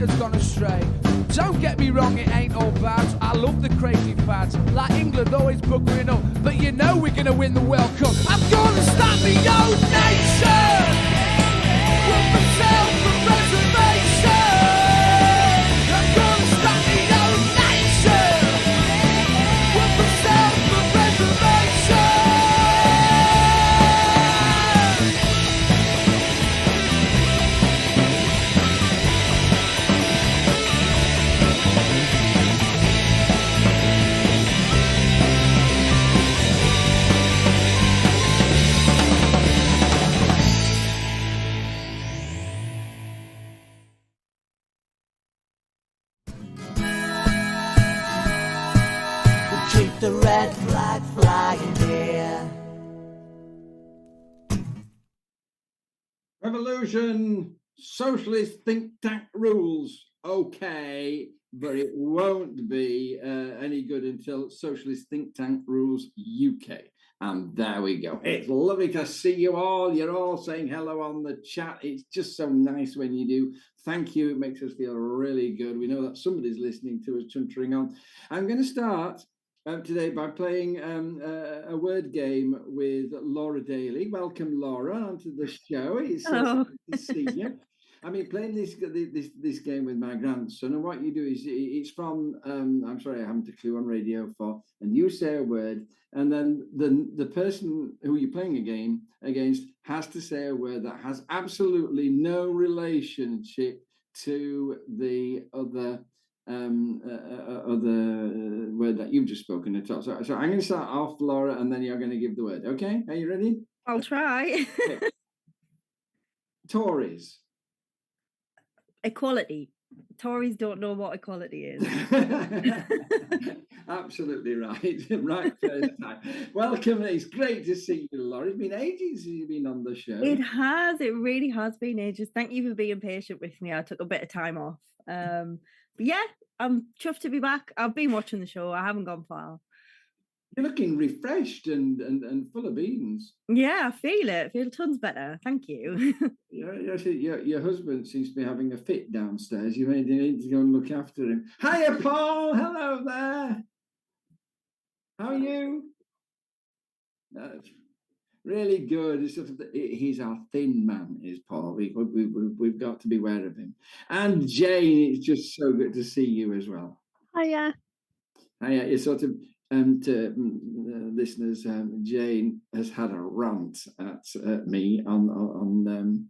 has gone astray. Don't get me wrong, it ain't all bad. I love the crazy fads, like England always buggering up, but you know we're gonna win the World Cup. I'm gonna start the old nation with myself for reservation. I'm gonna start the old nation with myself for reservation. Keep the red flag flying here. Revolution, socialist think tank rules. Okay, but it won't be any good until socialist think tank rules UK. And there we go. It's lovely to see you all. You're all saying hello on the chat. It's just so nice when you do. Thank you. It makes us feel really good. We know that somebody's listening to us chuntering on. I'm going to start today by playing a word game with Laura Daly. Welcome, Laura, onto the show. It's good to see you. I mean, playing this game with my grandson, and what you do is it's from I'm sorry, I haven't a clue on radio for, and you say a word, and then the person who you're playing a game against has to say a word that has absolutely no relationship to the other word that you've just spoken at all. So I'm going to start off, Laura, and then you're going to give the word. Okay? Are you ready? I'll try. Okay. Tories. Equality. Tories don't know what equality is. Absolutely right. Right first time. Welcome. It's great to see you, Laura. It's been ages since you've been on the show. It has. It really has been ages. Thank you for being patient with me. I took a bit of time off. But yeah, I'm chuffed to be back. I've been watching the show. I haven't gone far. You're looking refreshed and full of beans. Yeah, I feel it. I feel tons better. Thank you. Your husband seems to be having a fit downstairs. You need to go and look after him. Hiya, Paul. Hello there. How are you? That's really good. It's sort of he's our thin man, is Paul. We've got to be aware of him. And Jane, it's just so good to see you as well. Hiya. Hiya. It's sort of to listeners, Jane has had a rant at me on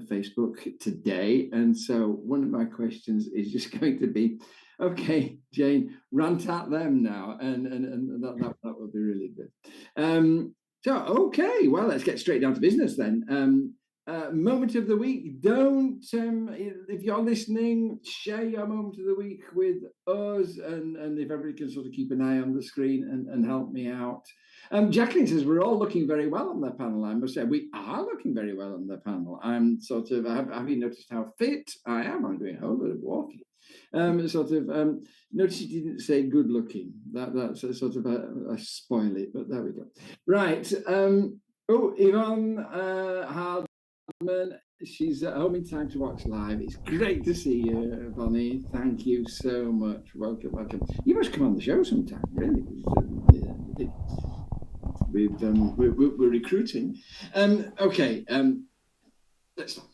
Facebook today, and so one of my questions is just going to be, okay, Jane, rant at them now, and that would be really good. So okay, well, let's get straight down to business then. Moment of the week. Don't if you're listening, share your moment of the week with us, and if everybody can sort of keep an eye on the screen and help me out. Jacqueline says we're all looking very well on the panel. I must say we are looking very well on the panel. I'm sort of have you noticed how fit I am? I'm doing a whole lot of walking. Notice you didn't say good looking. That's a sort of a spoil it, but there we go. Right. Yvonne Hardman, she's at home in time to watch live. It's great to see you, Bonnie. Thank you so much. Welcome. You must come on the show sometime, really. We're recruiting. Okay. Let's start.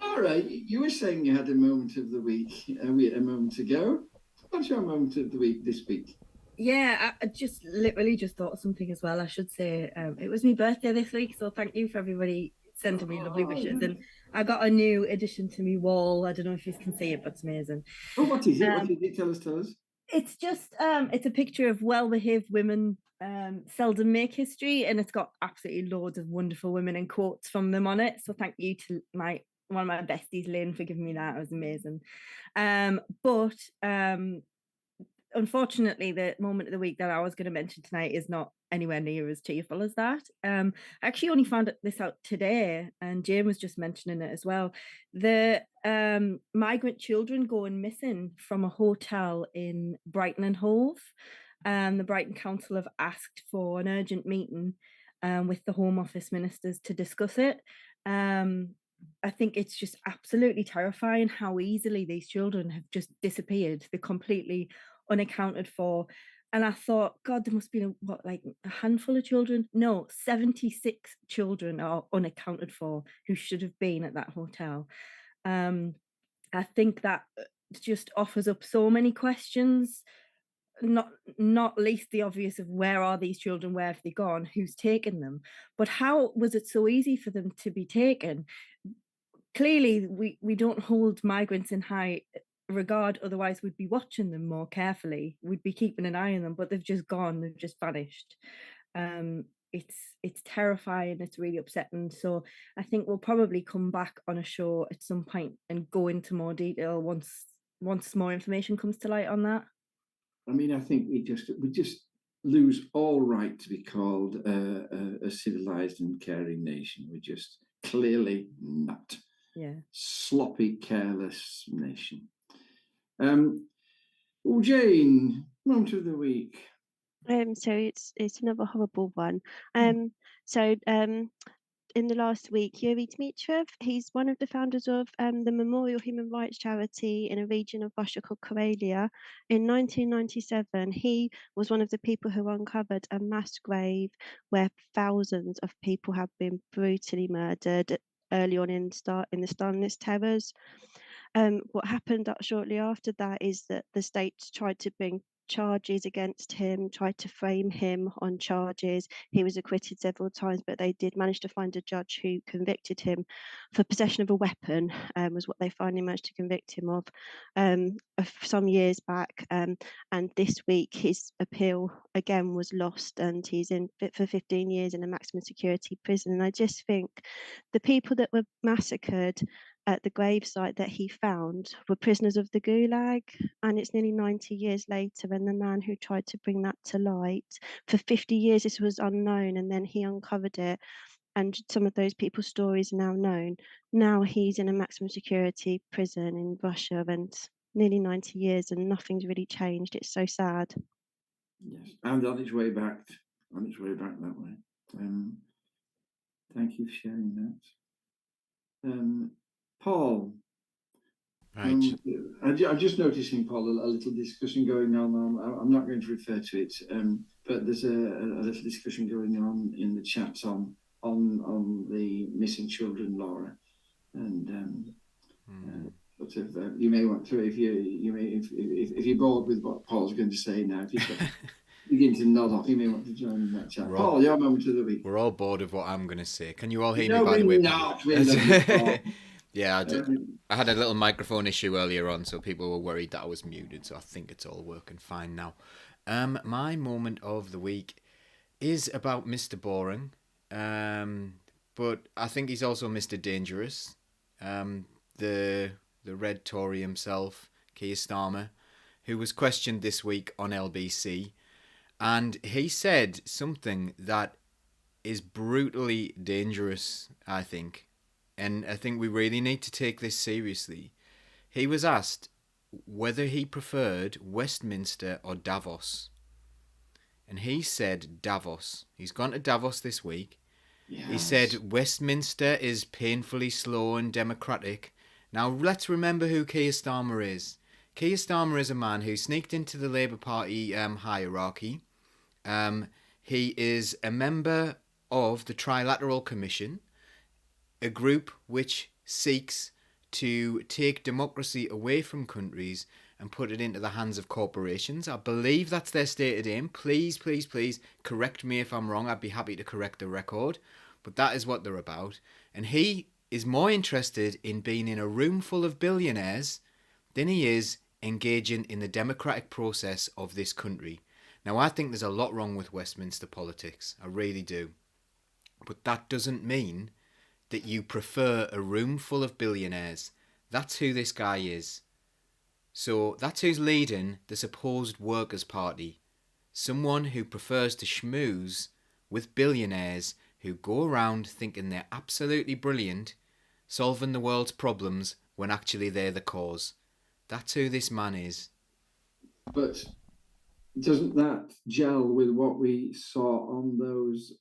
All right, you were saying you had a moment of the week a moment ago. What's your moment of the week this week? Yeah, I just literally just thought of something as well. I should say it was my birthday this week, so thank you for everybody sending me lovely wishes. And I got a new addition to my wall. I don't know if you can see it, but it's amazing. Oh, what is it? What is it? Tell us. It's just it's a picture of well-behaved women seldom make history, and it's got absolutely loads of wonderful women and quotes from them on it. So thank you to one of my besties, Lynn, for giving me that. It was amazing. But unfortunately, the moment of the week that I was going to mention tonight is not anywhere near as tearful as that. I actually only found this out today, and Jane was just mentioning it as well. The migrant children going missing from a hotel in Brighton and Hove. The Brighton Council have asked for an urgent meeting with the Home Office ministers to discuss it. I think it's just absolutely terrifying how easily these children have just disappeared. They're completely unaccounted for. And I thought, God, there must be like a handful of children? No, 76 children are unaccounted for who should have been at that hotel. I think that just offers up so many questions, not least the obvious of where are these children, where have they gone, who's taken them, but how was it so easy for them to be taken? Clearly we don't hold migrants in high regard, otherwise we'd be watching them more carefully, we'd be keeping an eye on them, but they've just gone, they've just vanished. It's terrifying, it's really upsetting. So I think we'll probably come back on a show at some point and go into more detail once more information comes to light on that. I mean, I think we just lose all right to be called a civilized and caring nation. We're just clearly not. Yeah. Sloppy, careless nation. Jane, moment of the week. So it's another horrible one. In the last week, Yuri Dmitriev, he's one of the founders of the Memorial Human Rights Charity in a region of Russia called Karelia. In 1997, he was one of the people who uncovered a mass grave where thousands of people have been brutally murdered early on in the Stalinist terrors. What happened shortly after that is that the state tried to bring charges against him, tried to frame him on charges. He was acquitted several times, but they did manage to find a judge who convicted him for possession of a weapon, was what they finally managed to convict him of some years back. And this week his appeal again was lost, and he's in for 15 years in a maximum security prison. And I just think the people that were massacred at the gravesite that he found were prisoners of the Gulag, and it's nearly 90 years later, and the man who tried to bring that to light, for 50 years this was unknown, and then he uncovered it, and some of those people's stories are now known. Now he's in a maximum security prison in Russia, and nearly 90 years, and nothing's really changed. It's so sad. Yes, and on its way back that way. Thank you for sharing that. Paul. Right. I'm just noticing, Paul, a little discussion going on. I'm not going to refer to it, but there's a little discussion going on in the chat on the missing children, Laura, and sort of you may want to, if you're bored with what Paul's going to say now, if you begin to nod off, you may want to join in that chat. Paul, your moment of the week. We're all bored of what I'm going to say. Can you all hear No, me, by the way? we're not. We're not. Yeah, I had a little microphone issue earlier on, so people were worried that I was muted, so I think it's all working fine now. My moment of the week is about Mr. Boring, but I think he's also Mr. Dangerous. The Red Tory himself, Keir Starmer, who was questioned this week on LBC, and he said something that is brutally dangerous, I think. And I think we really need to take this seriously. He was asked whether he preferred Westminster or Davos. And he said Davos. He's gone to Davos this week. Yes. He said Westminster is painfully slow and democratic. Now let's remember who Keir Starmer is. Keir Starmer is a man who sneaked into the Labour Party hierarchy. He is a member of the Trilateral Commission, a group which seeks to take democracy away from countries and put it into the hands of corporations. I believe that's their stated aim. Please, please, please correct me if I'm wrong. I'd be happy to correct the record. But that is what they're about. And he is more interested in being in a room full of billionaires than he is engaging in the democratic process of this country. Now, I think there's a lot wrong with Westminster politics. I really do. But that doesn't mean that you prefer a room full of billionaires. That's who this guy is. So that's who's leading the supposed Workers' Party. Someone who prefers to schmooze with billionaires who go around thinking they're absolutely brilliant, solving the world's problems when actually they're the cause. That's who this man is. But doesn't that gel with what we saw on those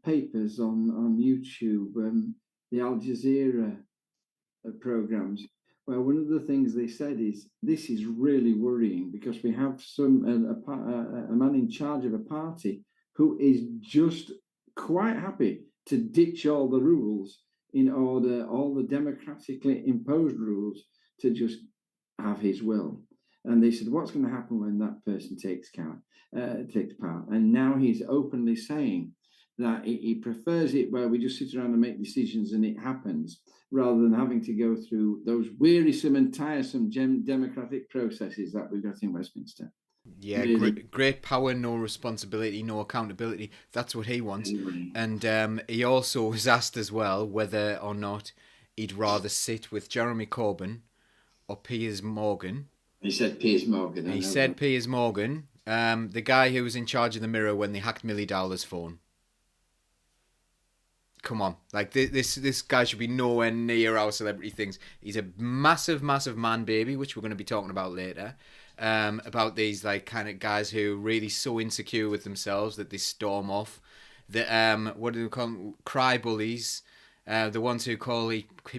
papers on YouTube, the Al Jazeera programs? Well, one of the things they said is this is really worrying because we have a man in charge of a party who is just quite happy to ditch all the rules in order, all the democratically imposed rules, to just have his will. And they said, what's going to happen when that person takes part? And now he's openly saying that he prefers it where we just sit around and make decisions and it happens, rather than having to go through those wearisome and tiresome democratic processes that we've got in Westminster. Yeah, Really. great power, no responsibility, no accountability. That's what he wants. And he also was asked as well whether or not he'd rather sit with Jeremy Corbyn or Piers Morgan. He said Piers Morgan. He said Piers Morgan, the guy who was in charge of the Mirror when they hacked Millie Dowler's phone. Come on, like this guy should be nowhere near our celebrity things. He's a massive man baby, which we're going to be talking about later. About these like kind of guys who are really so insecure with themselves that they storm off. The what do they call them? Cry bullies. The ones who call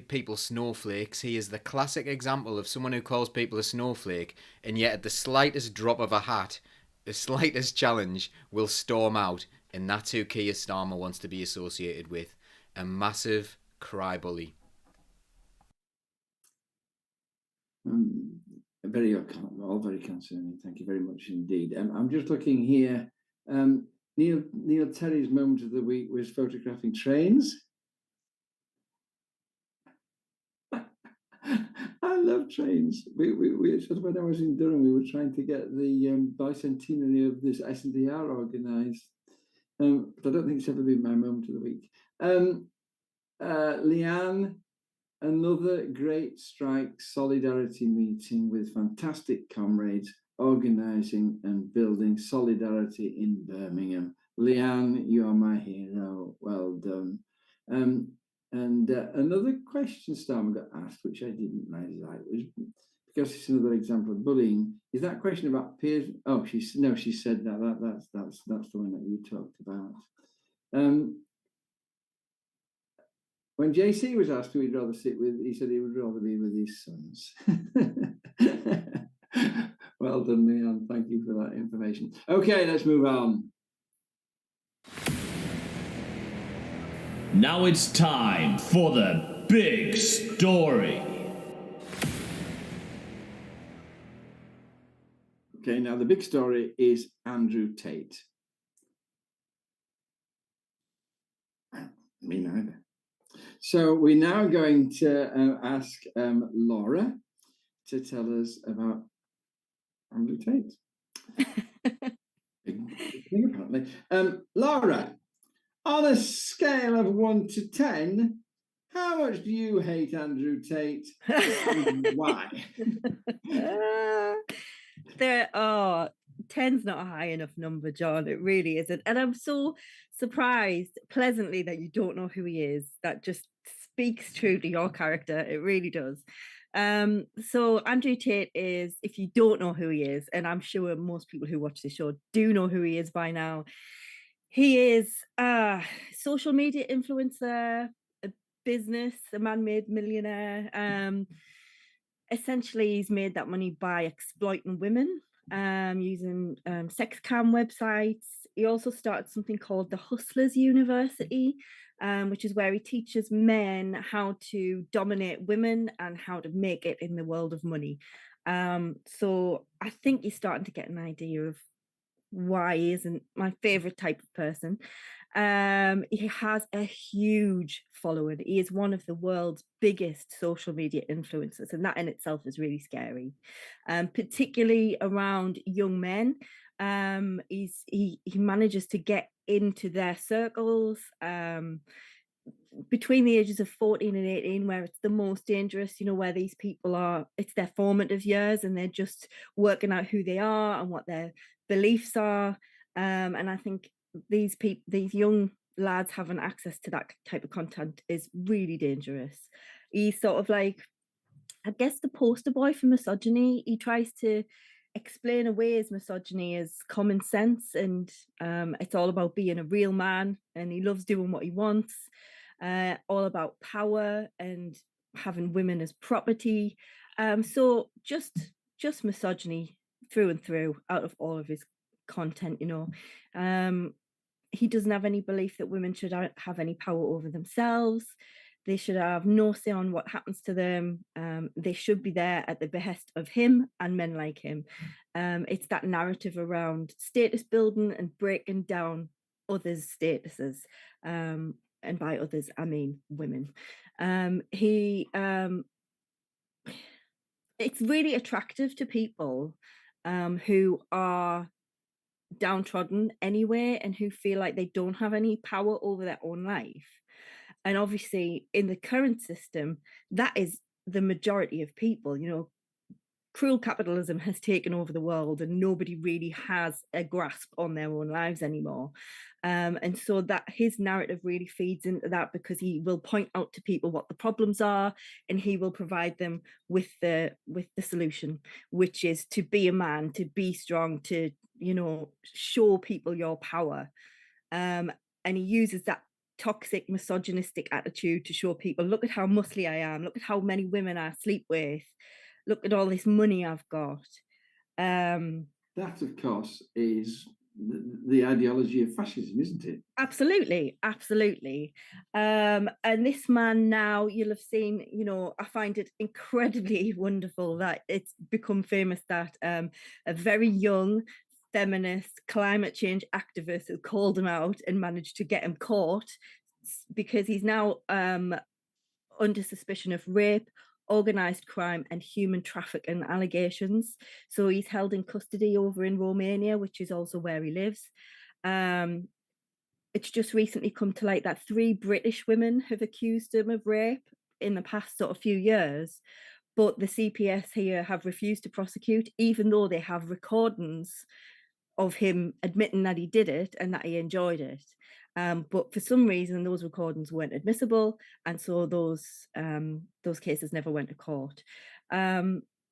people snowflakes. He is the classic example of someone who calls people a snowflake, and yet at the slightest drop of a hat, the slightest challenge, will storm out. And that's who Keir Starmer wants to be associated with. A massive cry bully. All very concerning. Thank you very much indeed. I'm just looking here. Neil Terry's moment of the week was photographing trains. I love trains. We when I was in Durham, we were trying to get the bicentenary of this SNDR organised. But I don't think it's ever been my moment of the week. Leanne, another great strike solidarity meeting with fantastic comrades organising and building solidarity in Birmingham. Leanne, you are my hero. Well done. And another question Starmer got asked, which I didn't really like, was because it's another example of bullying. Is that question about peers? Oh, she said that. That's the one that you talked about. When JC was asked who he'd rather sit with, he said he would rather be with his sons. Well done, Leon. Thank you for that information. Okay, let's move on. Now it's time for the big story. Okay, now the big story is Andrew Tate. Me neither. So we're now going to ask Laura to tell us about Andrew Tate. Big thing, apparently. Laura, on a scale of 1 to 10, how much do you hate Andrew Tate and why? 10's not a high enough number, John. It really isn't. And I'm so surprised pleasantly that you don't know who he is. That just speaks true to your character. It really does. So Andrew Tate is, if you don't know who he is, and I'm sure most people who watch this show do know who he is by now, he is a social media influencer, a business, a man-made millionaire. Essentially, he's made that money by exploiting women, using sex cam websites. He also started something called the Hustlers University, which is where he teaches men how to dominate women and how to make it in the world of money. So I think you're starting to get an idea of why he isn't my favorite type of person. He has a huge following. He is one of the world's biggest social media influencers, and that in itself is really scary, particularly around young men. He manages to get into their circles, between the ages of 14 and 18, where it's the most dangerous, you know, where these people are, it's their formative years and they're just working out who they are and what their beliefs are. And I think these young lads having access to that type of content is really dangerous. He's sort of like, I guess, the poster boy for misogyny. He tries to explain away his misogyny as common sense, and it's all about being a real man, and he loves doing what he wants. All about power and having women as property. So just misogyny through and through out of all of his content, you know. He doesn't have any belief that women should have any power over themselves. They should have no say on what happens to them. They should be there at the behest of him and men like him. It's that narrative around status building and breaking down others' statuses. And by others, I mean women. It's really attractive to people who are downtrodden anyway and who feel like they don't have any power over their own life. And obviously in the current system, that is the majority of people. You know, cruel capitalism has taken over the world and nobody really has a grasp on their own lives anymore. And so that his narrative really feeds into that, because he will point out to people what the problems are and he will provide them with the solution, which is to be a man, to be strong, to, you know, show people your power. And he uses that toxic misogynistic attitude to show people, look at how muscly I am, look at how many women I sleep with, look at all this money I've got. That, of course, is the ideology of fascism, isn't it? Absolutely, absolutely. And this man now, you'll have seen, you know, I find it incredibly wonderful that it's become famous that a very young feminist climate change activist has called him out and managed to get him caught, because he's now under suspicion of rape, organized crime and human trafficking allegations. So he's held in custody over in Romania, which is also where he lives. It's just recently come to light that 3 British women have accused him of rape in the past sort of few years, but the CPS here have refused to prosecute, even though they have recordings of him admitting that he did it and that he enjoyed it. But for some reason, those recordings weren't admissible, and so those cases never went to court.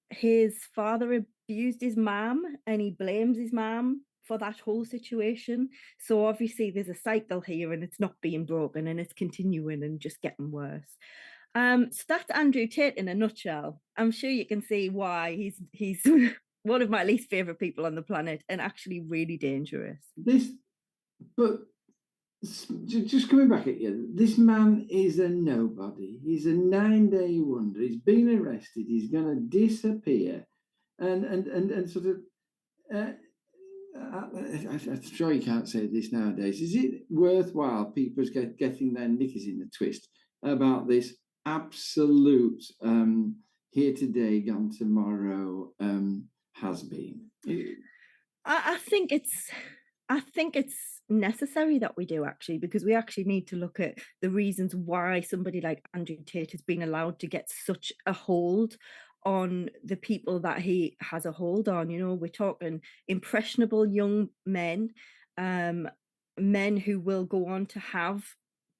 His father abused his mum, and he blames his mum for that whole situation. So obviously, there's a cycle here, and it's not being broken, and it's continuing and just getting worse. So that's Andrew Tate in a nutshell. I'm sure you can see why he's one of my least favorite people on the planet, and actually really dangerous. But just coming back at you, this man is a nobody. He's a 9-day wonder. He's been arrested. He's going to disappear, and sort of. I'm sure you can't say this nowadays. Is it worthwhile people getting their knickers in the twist about this absolute here today, gone tomorrow has been? I think it's necessary that we do, actually, because we actually need to look at the reasons why somebody like Andrew Tate has been allowed to get such a hold on the people that he has a hold on. You know, we're talking impressionable young men, men who will go on to have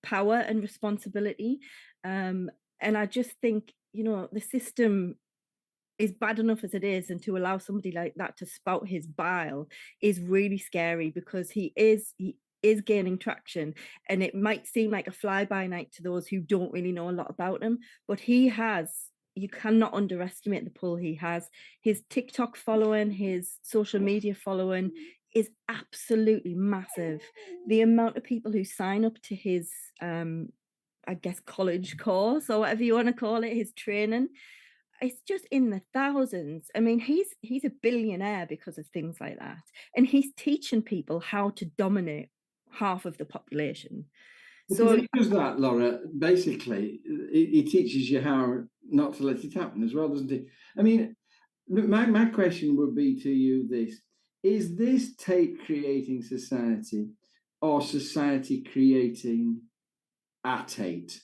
power and responsibility. And I just think, you know, the system is bad enough as it is, and to allow somebody like that to spout his bile is really scary, because he is gaining traction, and it might seem like a fly-by-night to those who don't really know a lot about him, but you cannot underestimate the pull he has. His TikTok following, his social media following is absolutely massive. The amount of people who sign up to his I guess college course, or whatever you want to call it, his training, it's just in the thousands. I mean, he's a billionaire because of things like that, and he's teaching people how to dominate half of the population. So he does that, Laura. Basically, he teaches you how not to let it happen as well, doesn't he? I mean, my question would be to you: is this Tate creating society, or society creating at Tate,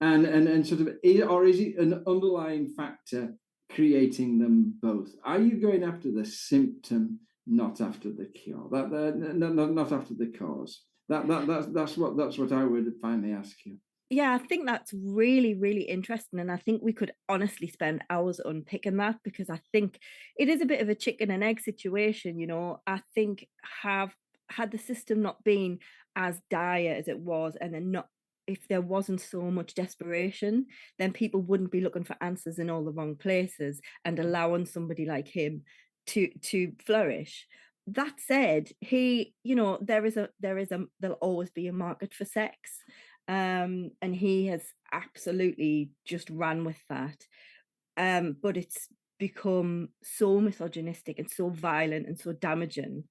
and sort of, or is it an underlying factor creating them both? Are you going after the symptom, not after the cure? Not after the cause. That's what I would finally ask you. Yeah, I think that's really, really interesting. And I think we could honestly spend hours unpicking that, because I think it is a bit of a chicken and egg situation. I think had the system not been as dire as it was, and then not, if there wasn't so much desperation, then people wouldn't be looking for answers in all the wrong places and allowing somebody like him to flourish. That said, there'll always be a market for sex. And he has absolutely just ran with that. But it's become so misogynistic and so violent and so damaging.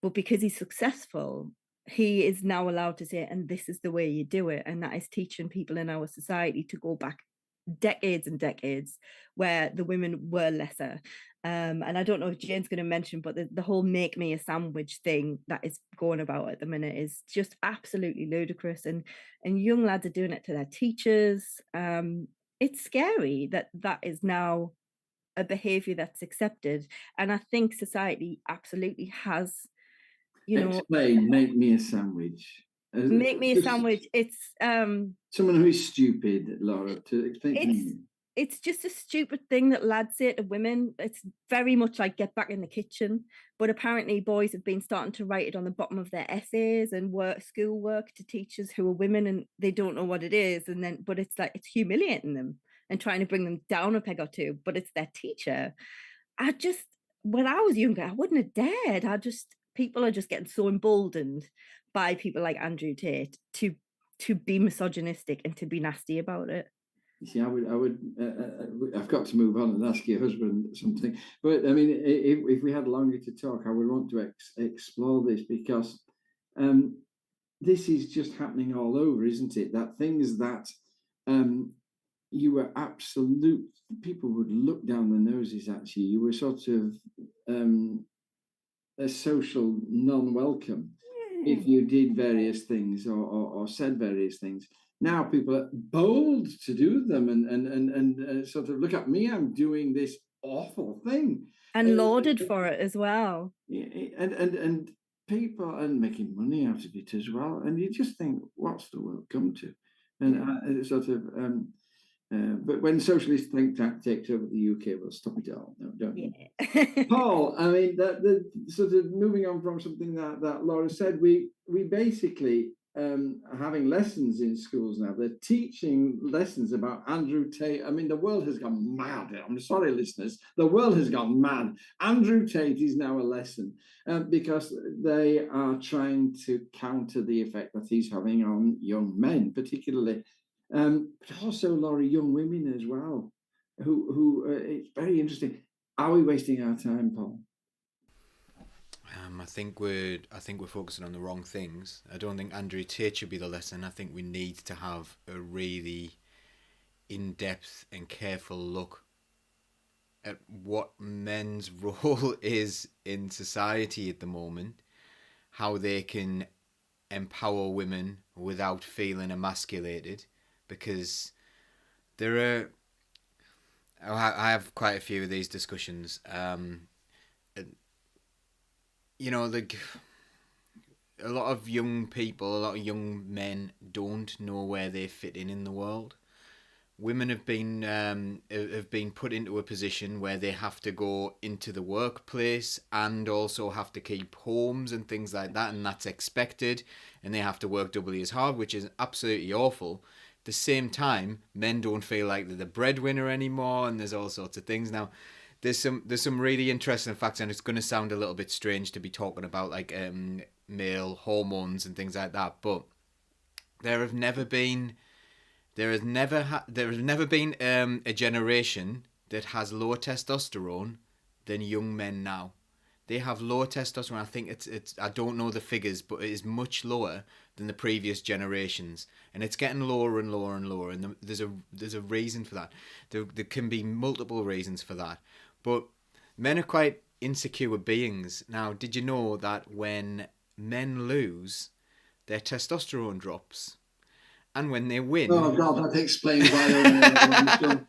But because he's successful, he is now allowed to say, and this is the way you do it. And that is teaching people in our society to go back decades and decades where the women were lesser. And I don't know if Jane's going to mention, but the whole make me a sandwich thing that is going about at the minute is just absolutely ludicrous. And young lads are doing it to their teachers. It's scary that is now a behavior that's accepted. And I think society absolutely has, Explain, make me a sandwich. Make me a sandwich. It's someone who is stupid, Laura, to explain to me. It's just a stupid thing that lads say to women. It's very much like get back in the kitchen. But apparently boys have been starting to write it on the bottom of their essays and schoolwork to teachers who are women, and they don't know what it is. But it's like, it's humiliating them and trying to bring them down a peg or two, but it's their teacher. When I was younger, I wouldn't have dared. People are just getting so emboldened by people like Andrew Tate to be misogynistic and to be nasty about it. You see, I've got to move on and ask your husband something. But I mean, if we had longer to talk, I would want to explore this, because this is just happening all over, isn't it? That things that you were people would look down their noses at you. You were sort of a social non-welcome if you did various things or said various things. Now people are bold to do them and sort of, look at me, I'm doing this awful thing. And lauded for it as well. And people are making money out of it as well. And you just think, what's the world come to? And sort of... but when socialist think tank takes over the UK, we'll stop it all. No, don't we? Yeah. Paul, I mean, the sort of moving on from something that Laura said, we basically are having lessons in schools now. They're teaching lessons about Andrew Tate. I mean, the world has gone mad. I'm sorry, listeners. The world has gone mad. Andrew Tate is now a lesson because they are trying to counter the effect that he's having on young men, particularly. But also, Laurie, young women as well, who it's very interesting. Are we wasting our time, Paul? I think we're focusing on the wrong things. I don't think Andrew Tate should be the lesson. I think we need to have a really in-depth and careful look at what men's role is in society at the moment, how they can empower women without feeling emasculated. Because I have quite a few of these discussions. A lot of young people, a lot of young men don't know where they fit in the world. Women have been put into a position where they have to go into the workplace and also have to keep homes and things like that, and that's expected, and they have to work doubly as hard, which is absolutely awful. At the same time, men don't feel like they're the breadwinner anymore, and there's all sorts of things. Now, there's some really interesting facts, and it's going to sound a little bit strange to be talking about like male hormones and things like that, but there has never been a generation that has lower testosterone than young men now. They have lower testosterone. I think it's I don't know the figures, but it is much lower than the previous generations, and it's getting lower and lower and lower. And there's a reason for that. There can be multiple reasons for that, but men are quite insecure beings. Now, did you know that when men lose, their testosterone drops, and when they win. Oh God, that explains why.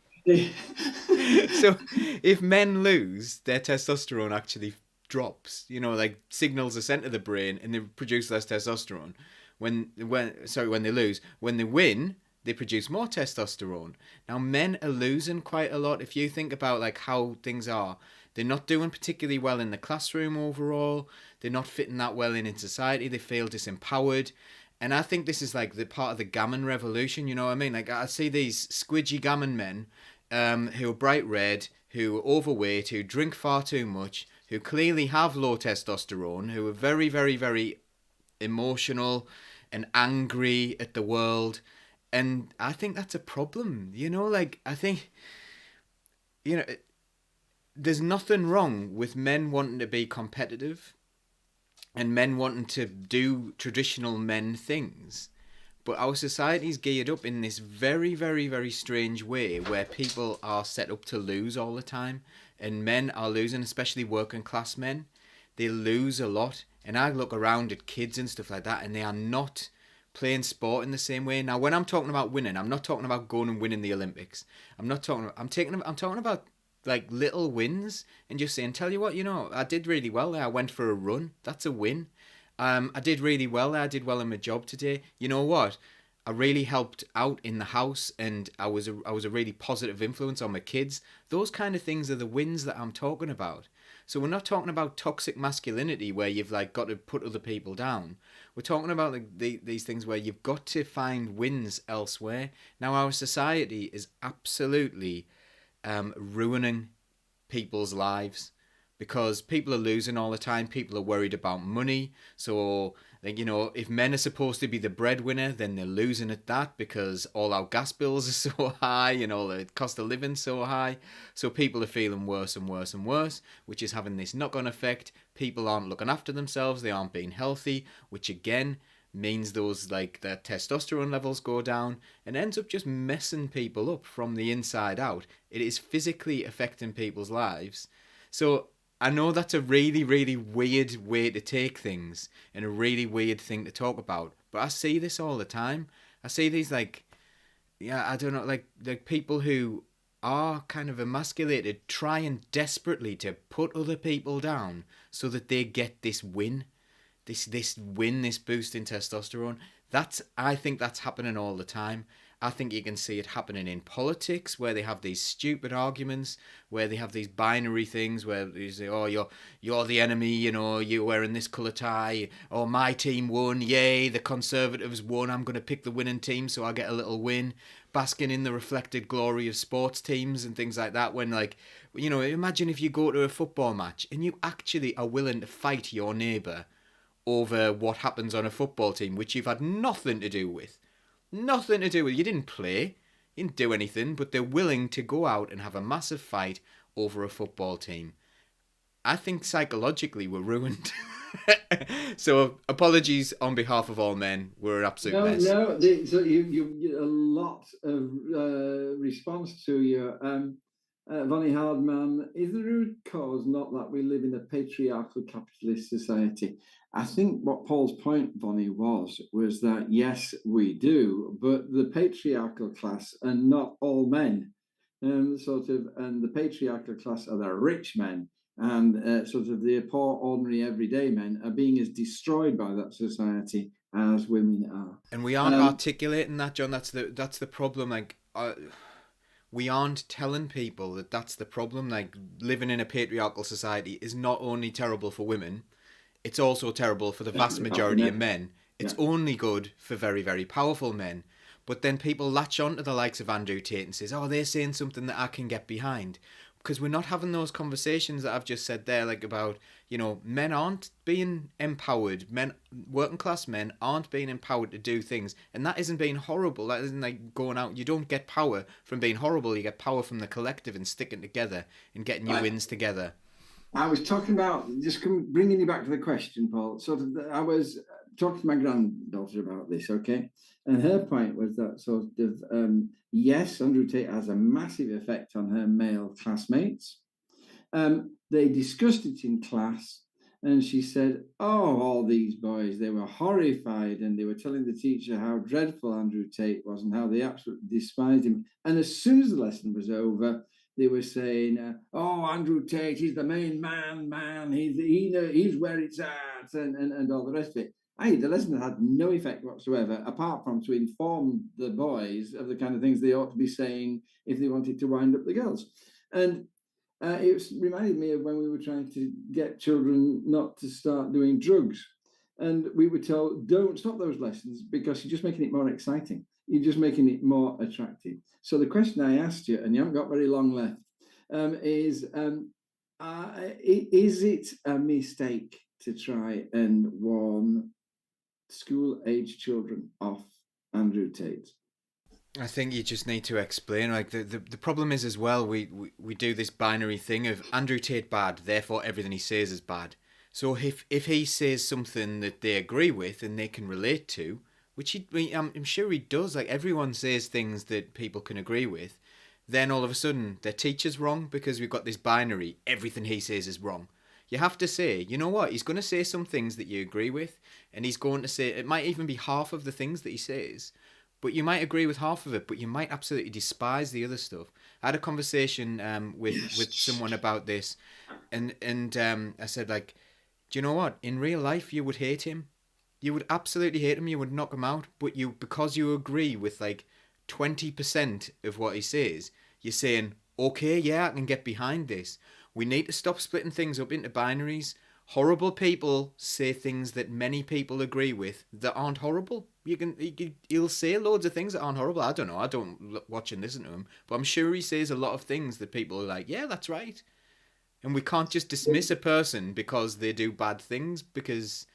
So if men lose, their testosterone actually drops. You know, like signals are sent to the brain and they produce less testosterone. When they lose, when they win, they produce more testosterone. Now men are losing quite a lot. If you think about like how things are, they're not doing particularly well in the classroom overall. They're not fitting that well in society. They feel disempowered. And I think this is like the part of the gammon revolution, you know what I mean? Like I see these squidgy gammon men who are bright red, who are overweight, who drink far too much, who clearly have low testosterone, who are very, very, very emotional and angry at the world. And I think that's a problem, you know? Like, I think, you know, there's nothing wrong with men wanting to be competitive and men wanting to do traditional men things. But our society's geared up in this very, very, very strange way where people are set up to lose all the time. And men are losing, especially working class men. They lose a lot. And I look around at kids and stuff like that, and they are not playing sport in the same way. Now, when I'm talking about winning, I'm not talking about going and winning the Olympics. I'm talking about like little wins and just saying, tell you what, you know, I did really well there. I went for a run. That's a win. I did really well there. I did well in my job today. You know what? I really helped out in the house, and I was a really positive influence on my kids. Those kind of things are the wins that I'm talking about. So we're not talking about toxic masculinity where you've like got to put other people down. We're talking about like these things where you've got to find wins elsewhere. Now our society is absolutely ruining people's lives because people are losing all the time. People are worried about money. So, like, you know, if men are supposed to be the breadwinner, then they're losing at that because all our gas bills are so high and all the cost of living so high. So people are feeling worse and worse and worse, which is having this knock-on effect. People aren't looking after themselves. They aren't being healthy, which again means those like their testosterone levels go down and ends up just messing people up from the inside out. It is physically affecting people's lives. So I know that's a really, really weird way to take things and a really weird thing to talk about, but I see this all the time. I see these like, yeah, I don't know, like people who are kind of emasculated trying desperately to put other people down so that they get this win. This boost in testosterone. I think that's happening all the time. I think you can see it happening in politics where they have these stupid arguments, where they have these binary things where you say, oh, you're the enemy, you know, you're wearing this colour tie, or my team won, yay, the Conservatives won, I'm going to pick the winning team so I get a little win, basking in the reflected glory of sports teams and things like that. When, like, you know, imagine if you go to a football match and you actually are willing to fight your neighbour over what happens on a football team, which you've had nothing to do with. Nothing to do with. You didn't play, you didn't do anything, but they're willing to go out and have a massive fight over a football team. I think psychologically we're ruined. So apologies on behalf of all men. We're an absolute mess. No. So you a lot of response to your Vonnie Hardman. Is the root cause not that we live in a patriarchal capitalist society? I think what Paul's point, Vonnie, was that yes, we do, but the patriarchal class are not all men. And the patriarchal class are the rich men, and sort of the poor, ordinary, everyday men are being as destroyed by that society as women are. And we aren't articulating that, John. That's the problem. Like, we aren't telling people that that's the problem. Like, living in a patriarchal society is not only terrible for women, it's also terrible for the vast majority of men. It's only good for very, very powerful men. But then people latch on to the likes of Andrew Tate and says, oh, they're saying something that I can get behind. Because we're not having those conversations that I've just said there, like about, you know, men aren't being empowered. Working class men aren't being empowered to do things. And that isn't being horrible. That isn't like going out. You don't get power from being horrible. You get power from the collective and sticking together and getting your wins together. I was talking about, just bringing you back to the question, Paul. I was talking to my granddaughter about this, okay? And her point was that sort of, yes, Andrew Tate has a massive effect on her male classmates. They discussed it in class. And she said, oh, all these boys, they were horrified, and they were telling the teacher how dreadful Andrew Tate was and how they absolutely despised him. And as soon as the lesson was over, they were saying, oh, Andrew Tate, he's the main man, he's where it's at, and all the rest of it. The lesson had no effect whatsoever, apart from to inform the boys of the kind of things they ought to be saying if they wanted to wind up the girls. And it reminded me of when we were trying to get children not to start doing drugs. And we were told, don't stop those lessons because you're just making it more exciting. You're just making it more attractive. So the question I asked you, and you haven't got very long left, is it a mistake to try and warn school-age children off Andrew Tate? I think you just need to explain. Like the problem is as well, we do this binary thing of Andrew Tate bad, therefore everything he says is bad. So if he says something that they agree with and they can relate to, which I'm sure he does, like everyone says things that people can agree with, then all of a sudden their teacher's wrong because we've got this binary, everything he says is wrong. You have to say, you know what, he's going to say some things that you agree with, and he's going to say, it might even be half of the things that he says, but you might agree with half of it, but you might absolutely despise the other stuff. I had a conversation with someone about this, and I said, like, do you know what? In real life, you would hate him. You would absolutely hate him. You would knock him out. But because you agree with like 20% of what he says, you're saying, okay, yeah, I can get behind this. We need to stop splitting things up into binaries. Horrible people say things that many people agree with that aren't horrible. He'll say loads of things that aren't horrible. I don't know. I don't watch and listen to him, but I'm sure he says a lot of things that people are like, yeah, that's right. And we can't just dismiss a person because they do bad things, because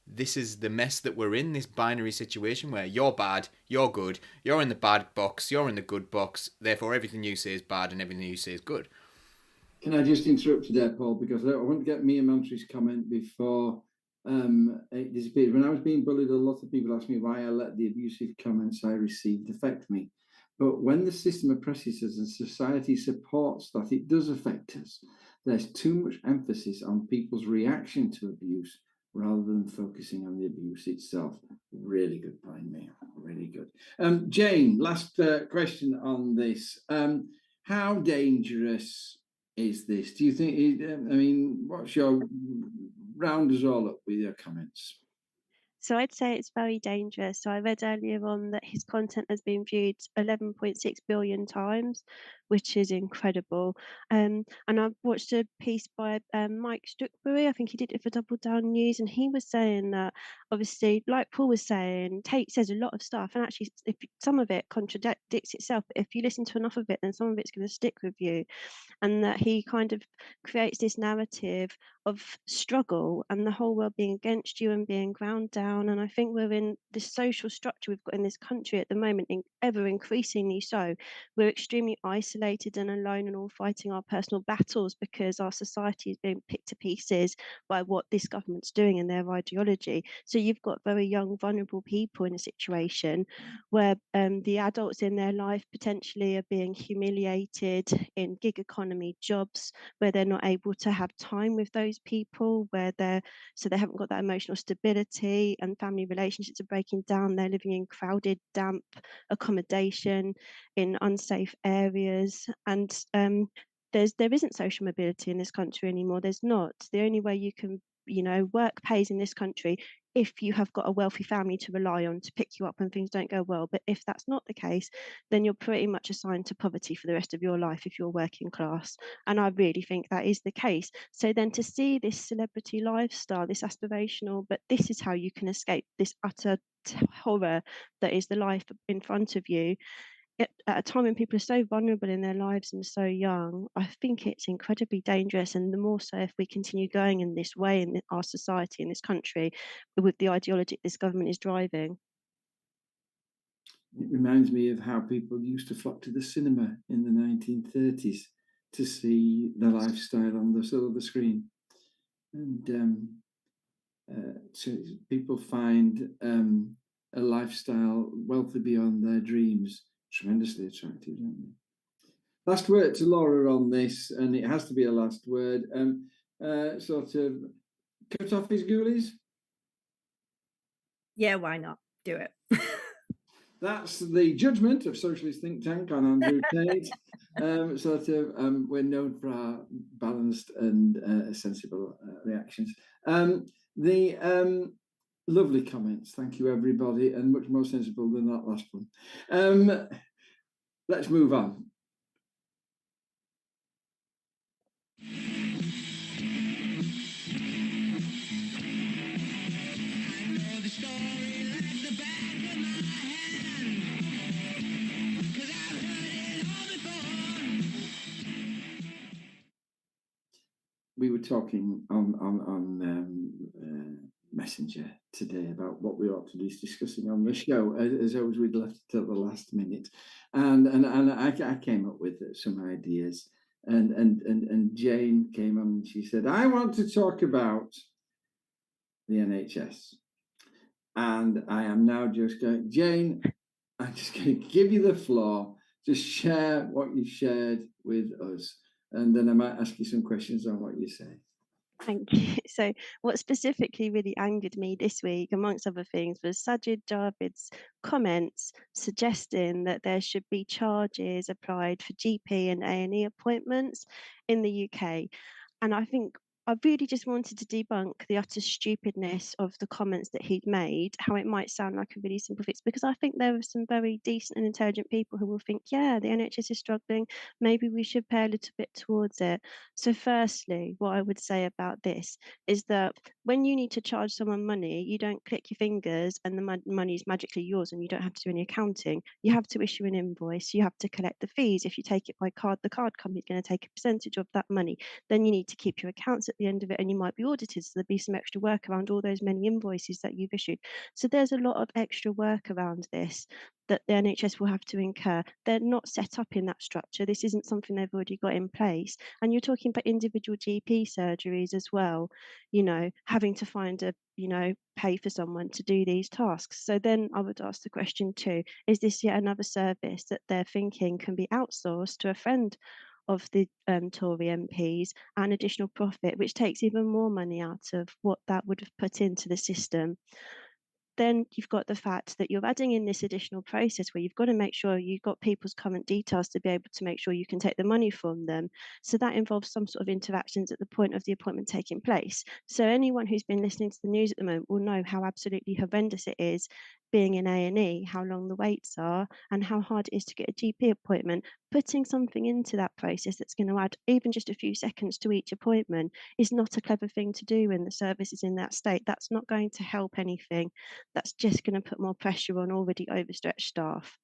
this is the mess that we're in, this binary situation where you're bad, you're good, you're in the bad box, you're in the good box, therefore everything you say is bad and everything you say is good. Can I just interrupt you there, Paul, because I want to get Mia Mantry's comment before it disappears. When I was being bullied, a lot of people asked me why I let the abusive comments I received affect me. But when the system oppresses us and society supports that it does affect us, there's too much emphasis on people's reaction to abuse rather than focusing on the abuse itself. Really good point, Mia. Really good. Jane, last question on this. How dangerous is this? Do you think, what's your round us all up with your comments? So I'd say it's very dangerous. So I read earlier on that his content has been viewed 11.6 billion times, which is incredible. And I've watched a piece by Mike Stuckbury. I think he did it for Double Down News, and he was saying that obviously, like Paul was saying, Tate says a lot of stuff, and actually, if some of it contradicts itself, but if you listen to enough of it, then some of it's going to stick with you. And that he kind of creates this narrative of struggle and the whole world being against you and being ground down. And I think we're in this social structure we've got in this country at the moment, ever increasingly so. We're extremely isolated and alone and all fighting our personal battles because our society is being picked to pieces by what this government's doing and their ideology. So you've got very young, vulnerable people in a situation where the adults in their life potentially are being humiliated in gig economy jobs, where they're not able to have time with those people, where they haven't got that emotional stability, and family relationships are breaking down. They're living in crowded, damp accommodation in unsafe areas, and there isn't social mobility in this country anymore. There's not. The only way you can work pays in this country if you have got a wealthy family to rely on to pick you up when things don't go well. But if that's not the case, then you're pretty much assigned to poverty for the rest of your life if you're working class. And I really think that is the case. So then to see this celebrity lifestyle, this aspirational, but this is how you can escape this utter horror that is the life in front of you, at a time when people are so vulnerable in their lives and so young, I think it's incredibly dangerous. And the more so if we continue going in this way in our society, in this country, with the ideology this government is driving. It reminds me of how people used to flock to the cinema in the 1930s to see the lifestyle on the silver screen. And so people find a lifestyle wealthy beyond their dreams tremendously attractive, don't they? Last word to Laura on this, and it has to be a last word. cut off his ghoulies? Yeah, why not? Do it. That's the judgment of Socialist Think Tank on Andrew Tate. We're known for our balanced and sensible reactions. Lovely comments. Thank you, everybody, and much more sensible than that last one. Let's move on. We were talking on Messenger today about what we ought to be discussing on the show. As always, we'd left it till the last minute, and I came up with some ideas, and Jane came on and she said, "I want to talk about the NHS," and I am now just going, Jane, I'm just going to give you the floor. Just share what you shared with us, and then I might ask you some questions on what you say. Thank you. So what specifically really angered me this week, amongst other things, was Sajid Javid's comments suggesting that there should be charges applied for GP and A&E appointments in the UK. And I think I really just wanted to debunk the utter stupidness of the comments that he'd made, how it might sound like a really simple fix, because I think there are some very decent and intelligent people who will think, yeah, the NHS is struggling, maybe we should pay a little bit towards it. So firstly, what I would say about this is that when you need to charge someone money, you don't click your fingers and the money is magically yours and you don't have to do any accounting. You have to issue an invoice, you have to collect the fees. If you take it by card, the card company is going to take a percentage of that money. Then you need to keep your accounts at the end of it and you might be audited. So there'll be some extra work around all those many invoices that you've issued. So there's a lot of extra work around this that the NHS will have to incur. They're not set up in that structure. This isn't something they've already got in place. And you're talking about individual GP surgeries as well, having to find pay for someone to do these tasks. So then I would ask the question too, is this yet another service that they're thinking can be outsourced to a friend of the Tory MPs and additional profit, which takes even more money out of what that would have put into the system? Then you've got the fact that you're adding in this additional process where you've got to make sure you've got people's current details to be able to make sure you can take the money from them. So that involves some sort of interactions at the point of the appointment taking place. So anyone who's been listening to the news at the moment will know how absolutely horrendous it is being in A&E, how long the waits are, and how hard it is to get a GP appointment. Putting something into that process that's going to add even just a few seconds to each appointment is not a clever thing to do when the service is in that state. That's not going to help anything. That's just going to put more pressure on already overstretched staff.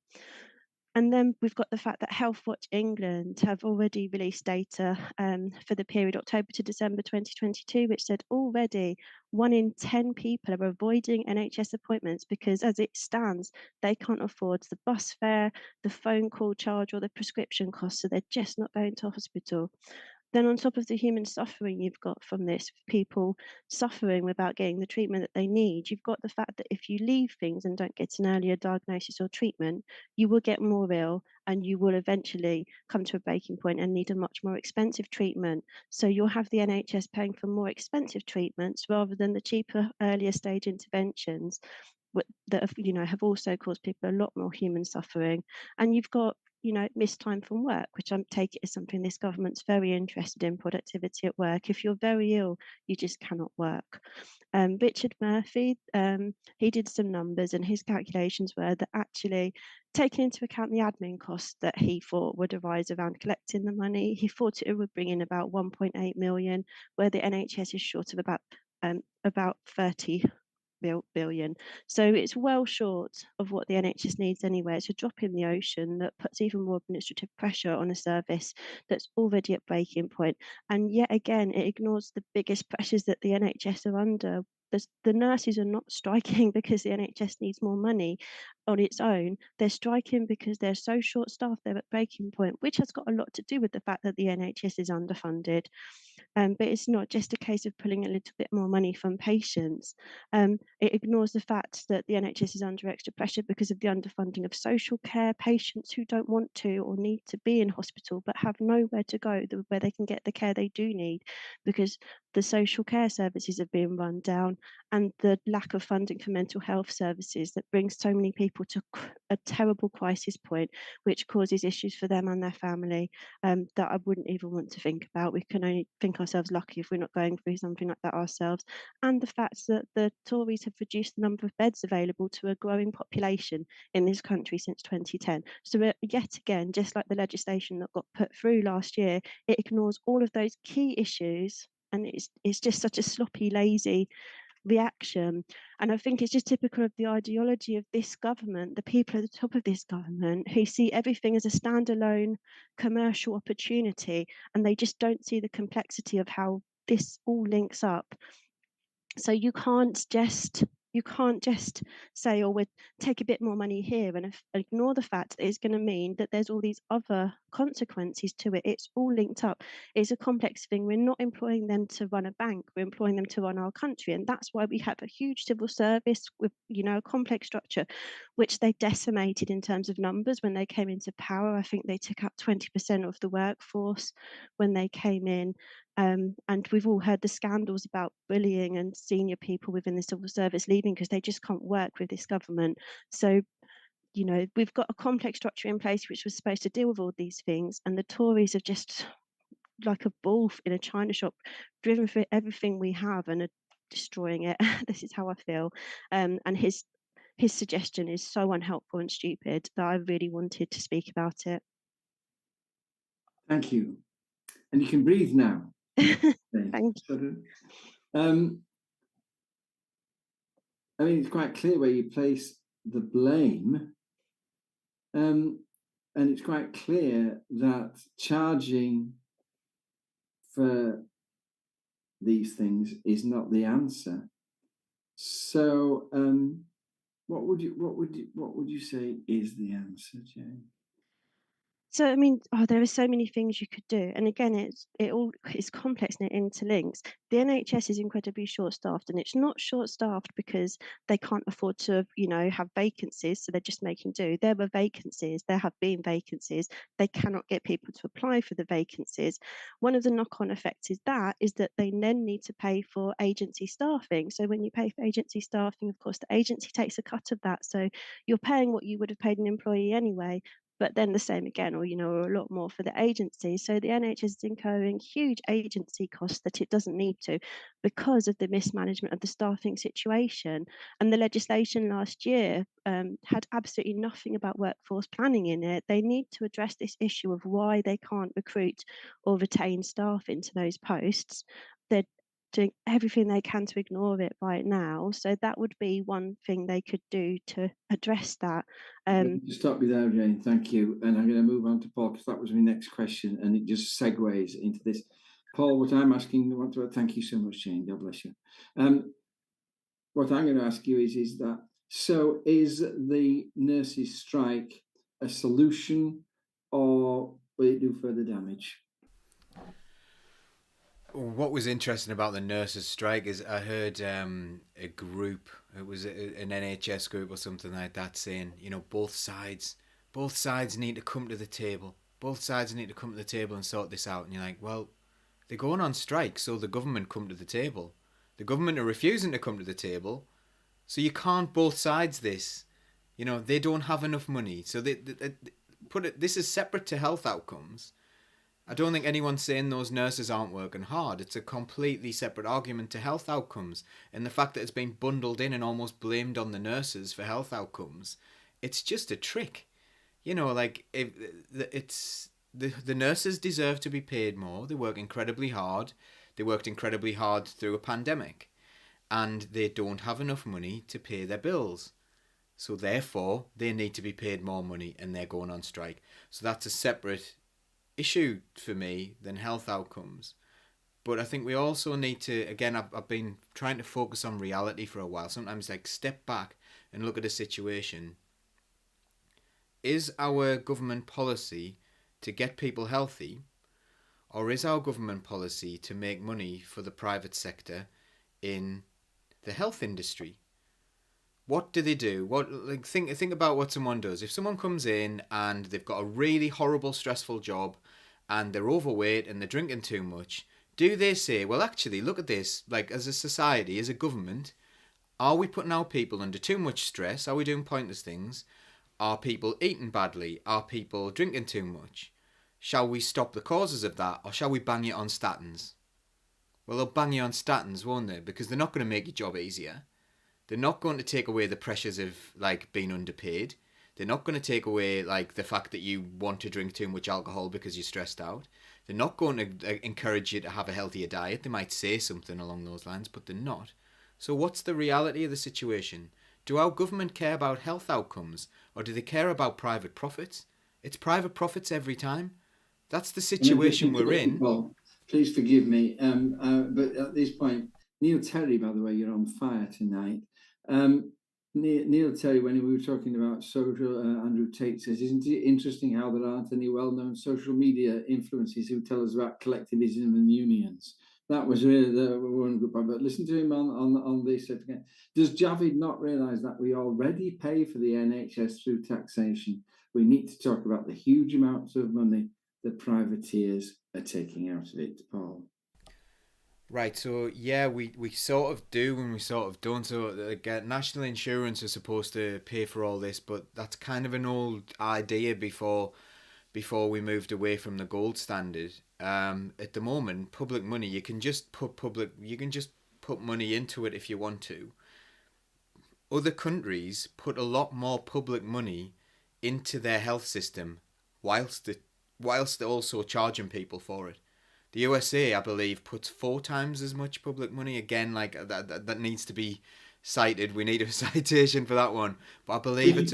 And then we've got the fact that Healthwatch England have already released data for the period October to December 2022, which said already 1 in 10 people are avoiding NHS appointments because as it stands, they can't afford the bus fare, the phone call charge or the prescription costs, so they're just not going to hospital. Then on top of the human suffering you've got from this, people suffering without getting the treatment that they need, you've got the fact that if you leave things and don't get an earlier diagnosis or treatment, you will get more ill and you will eventually come to a breaking point and need a much more expensive treatment. So you'll have the NHS paying for more expensive treatments rather than the cheaper, earlier stage interventions that have also caused people a lot more human suffering. And you've got missed time from work, which I take it as something this government's very interested in, productivity at work. If you're very ill, you just cannot work. Richard Murphy, he did some numbers and his calculations were that actually taking into account the admin costs that he thought would arise around collecting the money, he thought it would bring in about 1.8 million, where the NHS is short of about 30 billion. So it's well short of what the NHS needs anyway. It's a drop in the ocean that puts even more administrative pressure on a service that's already at breaking point. And yet again, it ignores the biggest pressures that the NHS are under. The nurses are not striking because the NHS needs more money. on its own. They're striking because they're so short-staffed, they're at breaking point, which has got a lot to do with the fact that the NHS is underfunded. But it's not just a case of pulling a little bit more money from patients. It ignores the fact that the NHS is under extra pressure because of the underfunding of social care, patients who don't want to or need to be in hospital but have nowhere to go where they can get the care they do need, because the social care services have been run down, and the lack of funding for mental health services that brings so many people to a terrible crisis point, which causes issues for them and their family that I wouldn't even want to think about. We can only think ourselves lucky if we're not going through something like that ourselves. And the fact that the Tories have reduced the number of beds available to a growing population in this country since 2010. So yet again, just like the legislation that got put through last year, it ignores all of those key issues, and it's just such a sloppy, lazy reaction. And I think it's just typical of the ideology of this government, the people at the top of this government, who see everything as a standalone commercial opportunity, and they just don't see the complexity of how this all links up. So you can't just say, oh, we'll take a bit more money here and ignore the fact that it's going to mean that there's all these other consequences to it. It's all linked up. It's a complex thing. We're not employing them to run a bank. We're employing them to run our country. And that's why we have a huge civil service with, a complex structure, which they decimated in terms of numbers when they came into power. I think they took up 20% of the workforce when they came in. And we've all heard the scandals about bullying and senior people within the civil service leaving because they just can't work with this government. So, we've got a complex structure in place which was supposed to deal with all these things, and the Tories are just like a bull in a china shop, driven for everything we have and are destroying it. This is how I feel. And his suggestion is so unhelpful and stupid that I really wanted to speak about it. Thank you. And you can breathe now. Thank you. I mean, it's quite clear where you place the blame. And it's quite clear that charging for these things is not the answer. So, what would you say is the answer, Jane? So, I mean, there are so many things you could do. And again, it all is complex and it interlinks. The NHS is incredibly short-staffed, and it's not short-staffed because they can't afford to, have vacancies, so they're just making do. There were vacancies, there have been vacancies. They cannot get people to apply for the vacancies. One of the knock-on effects is that they then need to pay for agency staffing. So when you pay for agency staffing, of course, the agency takes a cut of that. So you're paying what you would have paid an employee anyway, but then the same again, or a lot more for the agency. So the NHS is incurring huge agency costs that it doesn't need to because of the mismanagement of the staffing situation. And the legislation last year had absolutely nothing about workforce planning in it. They need to address this issue of why they can't recruit or retain staff into those posts. They're doing everything they can to ignore it right now. So that would be one thing they could do to address that. To stop you there, Jane, thank you. And I'm going to move on to Paul because that was my next question and it just segues into this. Paul, what I'm asking, thank you so much, Jane, God bless you. What I'm going to ask you is that, so is the nurses' strike a solution or will it do further damage? What was interesting about the nurses' strike is I heard a group, it was an NHS group or something like that, saying, both sides need to come to the table. Both sides need to come to the table and sort this out. And you're like, well, they're going on strike, so the government come to the table. The government are refusing to come to the table, so you can't both sides this. They don't have enough money. So they put it. This is separate to health outcomes. I don't think anyone's saying those nurses aren't working hard. It's a completely separate argument to health outcomes. And the fact that it's been bundled in and almost blamed on the nurses for health outcomes, it's just a trick. It's the nurses deserve to be paid more. They work incredibly hard. They worked incredibly hard through a pandemic. And they don't have enough money to pay their bills. So therefore, they need to be paid more money and they're going on strike. So that's a separate issue for me than health outcomes. But I think we also need to, again, I've been trying to focus on reality for a while. Sometimes step back and look at a situation is our government policy to get people healthy, or is our government policy to make money for the private sector in the health industry? What do they do? Think about what someone does. If someone comes in and they've got a really horrible, stressful job, and they're overweight and they're drinking too much, do they say, well, actually, look at this, like as a society, as a government, are we putting our people under too much stress? Are we doing pointless things? Are people eating badly? Are people drinking too much? Shall we stop the causes of that, or shall we bang you on statins? Well, they'll bang you on statins, won't they? Because they're not going to make your job easier. They're not going to take away the pressures of like being underpaid. They're not going to take away like the fact that you want to drink too much alcohol because you're stressed out. They're not going to encourage you to have a healthier diet. They might say something along those lines, but they're not. So what's the reality of the situation? Do our government care about health outcomes, or do they care about private profits? It's private profits every time. That's the situation we're in. Well, please forgive me, but at this point, Neil Terry, by the way, you're on fire tonight. Neil Terry, when we were talking about social, Andrew Tate says, isn't it interesting how there aren't any well-known social media influencers who tell us about collectivism and unions? That was really the one good point. But listen to him on this again. Does Javid not realise that we already pay for the NHS through taxation? We need to talk about the huge amounts of money the privateers are taking out of it, Paul. Right, so yeah, we sort of do and we sort of don't. So again, national insurance is supposed to pay for all this, but that's kind of an old idea before we moved away from the gold standard. At the moment, public money, you can just put money into it if you want to. Other countries put a lot more public money into their health system whilst they're also charging people for it. The USA, I believe, puts 4 times as much public money. Again, like that needs to be cited. We need a citation for that one. But I believe it's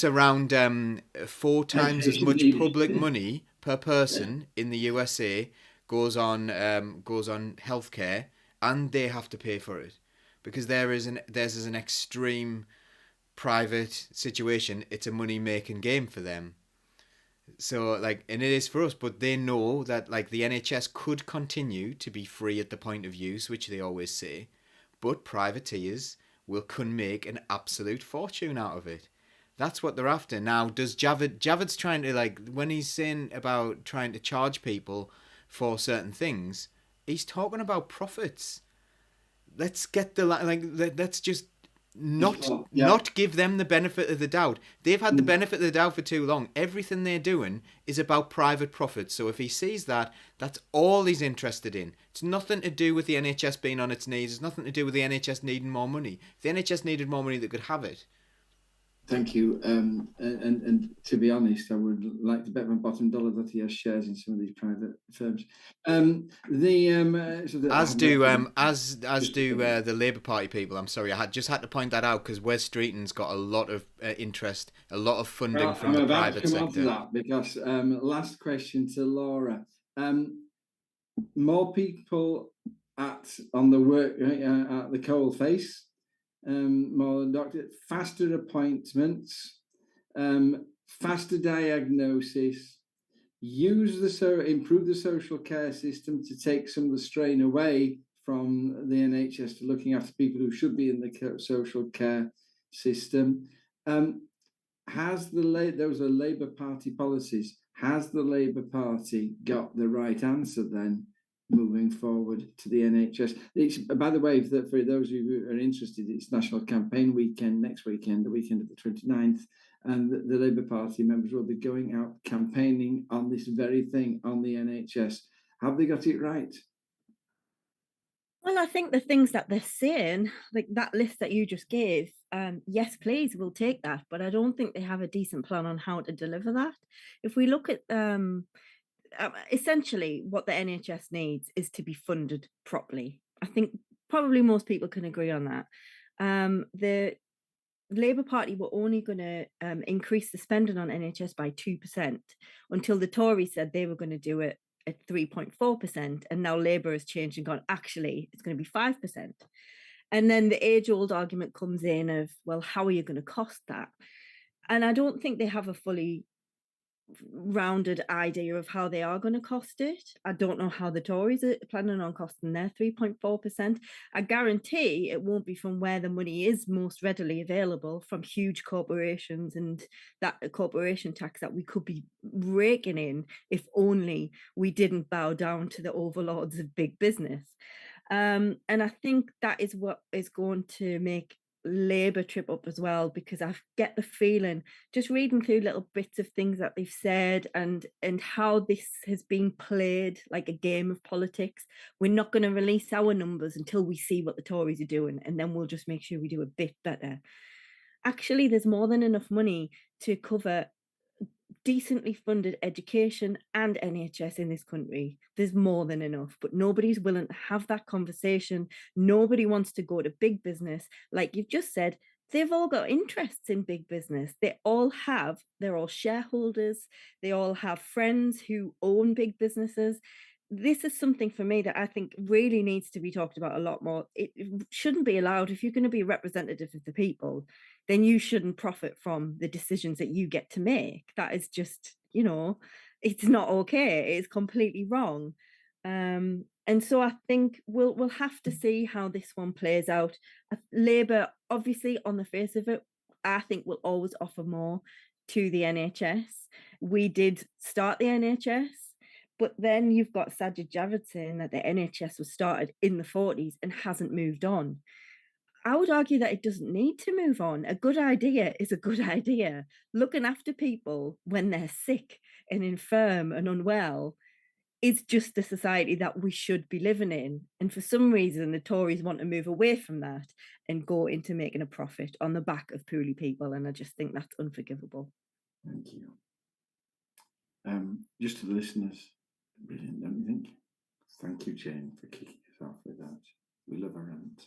around 4 times as much public money per person in the USA goes on healthcare, and they have to pay for it because there's an extreme private situation. It's a money making game for them. So like, and it is for us, but they know that like the NHS could continue to be free at the point of use, which they always say, but privateers can make an absolute fortune out of it. That's what they're after. Now, does Javid's trying to, like, when he's saying about trying to charge people for certain things, he's talking about profits. Let's get let's just not give them the benefit of the doubt. They've had the benefit of the doubt for too long. Everything they're doing is about private profits. So if he sees that, that's all he's interested in. It's nothing to do with the NHS being on its knees. It's nothing to do with the NHS needing more money. If the NHS needed more money, they could have it. Thank you. And to be honest, I would like to bet my bottom dollar that he has shares in some of these private firms. As do the Labour Party people. I'm sorry, I had to point that out because Wes Streeton's got a lot of interest, a lot of funding from the private sector. I'm about to come on to that because last question to Laura. More people on the work at the coal face. More doctor, faster appointments, faster diagnosis, improve the social care system to take some of the strain away from the NHS to looking after people who should be in the social care system. Those are Labour Party policies. Has the Labour Party got the right answer then? Moving forward to the NHS. By the way, for those of you who are interested, it's National Campaign Weekend next weekend, the weekend of the 29th, and the Labour Party members will be going out campaigning on this very thing on the NHS. Have they got it right? Well, I think the things that they're saying, like that list that you just gave, yes, please, we'll take that. But I don't think they have a decent plan on how to deliver that. If we look at essentially what the NHS needs is to be funded properly. I think probably most people can agree on that. The Labour Party were only going to increase the spending on NHS by 2% until the Tories said they were going to do it at 3.4%. And now Labour has changed and gone, actually, it's going to be 5%. And then the age-old argument comes in of, well, how are you going to cost that? And I don't think they have a fully rounded idea of how they are going to cost it. I don't know how the Tories are planning on costing their 3.4%. I guarantee it won't be from where the money is most readily available, from huge corporations and that corporation tax that we could be raking in if only we didn't bow down to the overlords of big business. And I think that is what is going to make Labour trip up as well, because I get the feeling, just reading through little bits of things that they've said and how this has been played like a game of politics. We're not going to release our numbers until we see what the Tories are doing, and then we'll just make sure we do a bit better. Actually, there's more than enough money to cover decently funded education and NHS in this country. There's more than enough, but nobody's willing to have that conversation. Nobody wants to go to big business. Like you've just said, they've all got interests in big business. They're all shareholders. They all have friends who own big businesses. This is something for me that I think really needs to be talked about a lot more. It shouldn't be allowed. If you're going to be a representative of the people, then you shouldn't profit from the decisions that you get to make. That is just, it's not okay. It's completely wrong. And so I think we'll have to see how this one plays out. Labour, obviously, on the face of it, I think will always offer more to the NHS. We did start the NHS, but then you've got Sajid Javid saying that the NHS was started in the 40s and hasn't moved on. I would argue that it doesn't need to move on. A good idea is a good idea. Looking after people when they're sick and infirm and unwell is just the society that we should be living in. And for some reason, the Tories want to move away from that and go into making a profit on the back of poorly people. And I just think that's unforgivable. Thank you. Just to the listeners, brilliant, don't you think? Thank you, Jane, for kicking us off with that. We love a rant.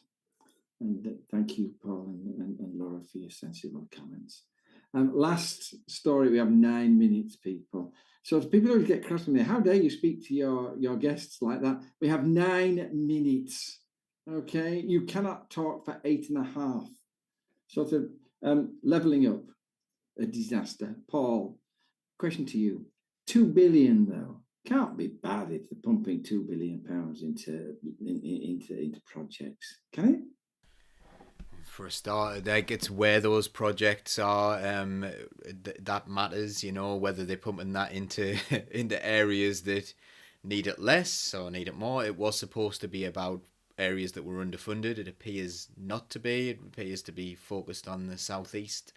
And thank you, Paul and Laura, for your sensible comments. Last story, we have 9 minutes, people. So people always get cross with me. How dare you speak to your guests like that? We have 9 minutes. Okay, you cannot talk for 8.5. Sort of levelling up, a disaster. Paul, question to you: 2 billion though can't be bad if they're pumping £2 billion into projects, can it? For a start, like, it's where those projects are that matters. Whether they're pumping that into into areas that need it less or need it more. It was supposed to be about areas that were underfunded. It appears not to be. It appears to be focused on the southeast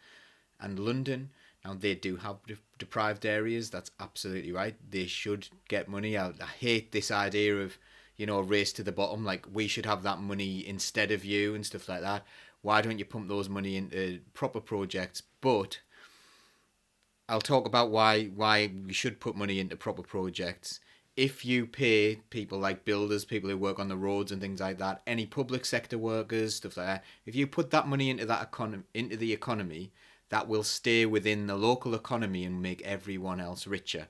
and London. Now, they do have deprived areas. That's absolutely right. They should get money out. I hate this idea of a race to the bottom. Like, we should have that money instead of you and stuff like that. Why don't you pump those money into proper projects? But I'll talk about why we should put money into proper projects. If you pay people like builders, people who work on the roads and things like that, any public sector workers, stuff like that, if you put that money into into the economy, that will stay within the local economy and make everyone else richer.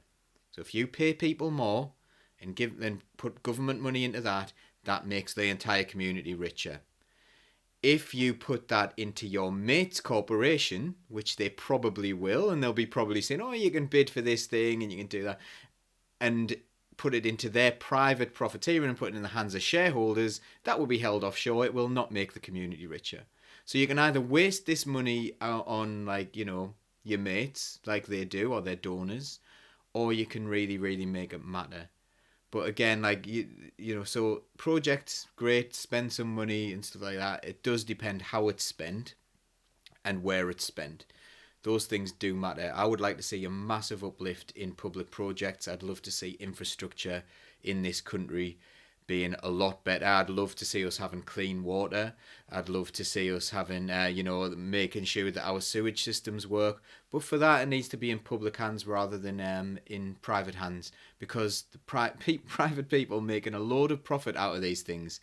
So if you pay people more and put government money into that, that makes the entire community richer. If you put that into your mate's corporation, which they probably will, and they'll be probably saying, oh, you can bid for this thing and you can do that, and put it into their private profiteering and put it in the hands of shareholders, that will be held offshore. It will not make the community richer. So you can either waste this money on, your mates, like they do, or their donors, or you can really, really make it matter. But again, so projects, great, spend some money and stuff like that. It does depend how it's spent and where it's spent. Those things do matter. I would like to see a massive uplift in public projects. I'd love to see infrastructure in this country being a lot better. I'd love to see us having clean water. I'd love to see us having, making sure that our sewage systems work. But for that, it needs to be in public hands rather than in private hands, because the private people making a load of profit out of these things,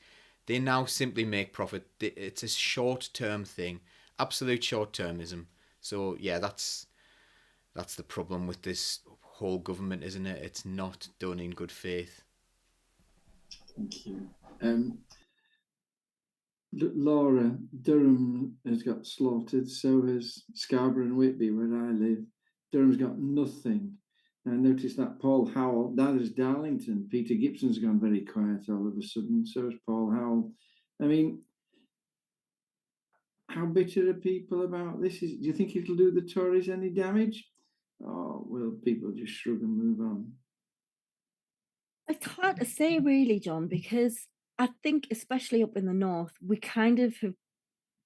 they now simply make profit. It's a short-term thing, absolute short-termism. So yeah, that's the problem with this whole government, isn't it? It's not done in good faith. Thank you. Laura, Durham has got slaughtered, so has Scarborough and Whitby, where I live. Durham's got nothing. I noticed that Paul Howell, that is Darlington. Peter Gibson's gone very quiet all of a sudden, so has Paul Howell. I mean, how bitter are people about this? Do you think it'll do the Tories any damage? Or will people just shrug and move on? It's hard to say, really, John, because I think, especially up in the north, we kind of have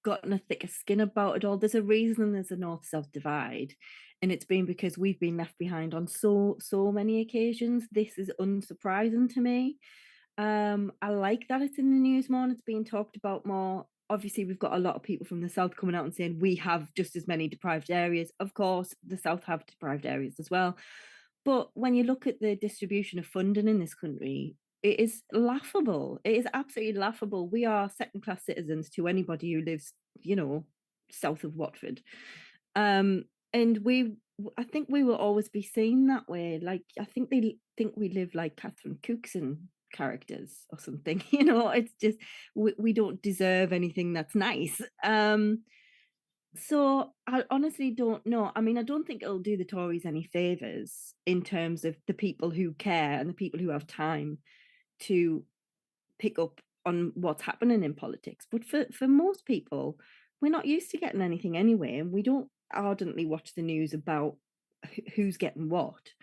gotten a thicker skin about it all. There's a reason there's a north-south divide, and it's been because we've been left behind on so many occasions. This is unsurprising to me. I like that it's in the news more and it's being talked about more. Obviously, we've got a lot of people from the south coming out and saying we have just as many deprived areas. Of course, the south have deprived areas as well. But when you look at the distribution of funding in this country, it is laughable. It is absolutely laughable. We are second-class citizens to anybody who lives, south of Watford. And I think we will always be seen that way. Like, I think they think we live like Catherine Cookson characters or something. It's just we don't deserve anything that's nice. So I honestly don't know. I mean, I don't think it'll do the Tories any favours in terms of the people who care and the people who have time to pick up on what's happening in politics. But for most people, we're not used to getting anything anyway, and we don't ardently watch the news about who's getting what.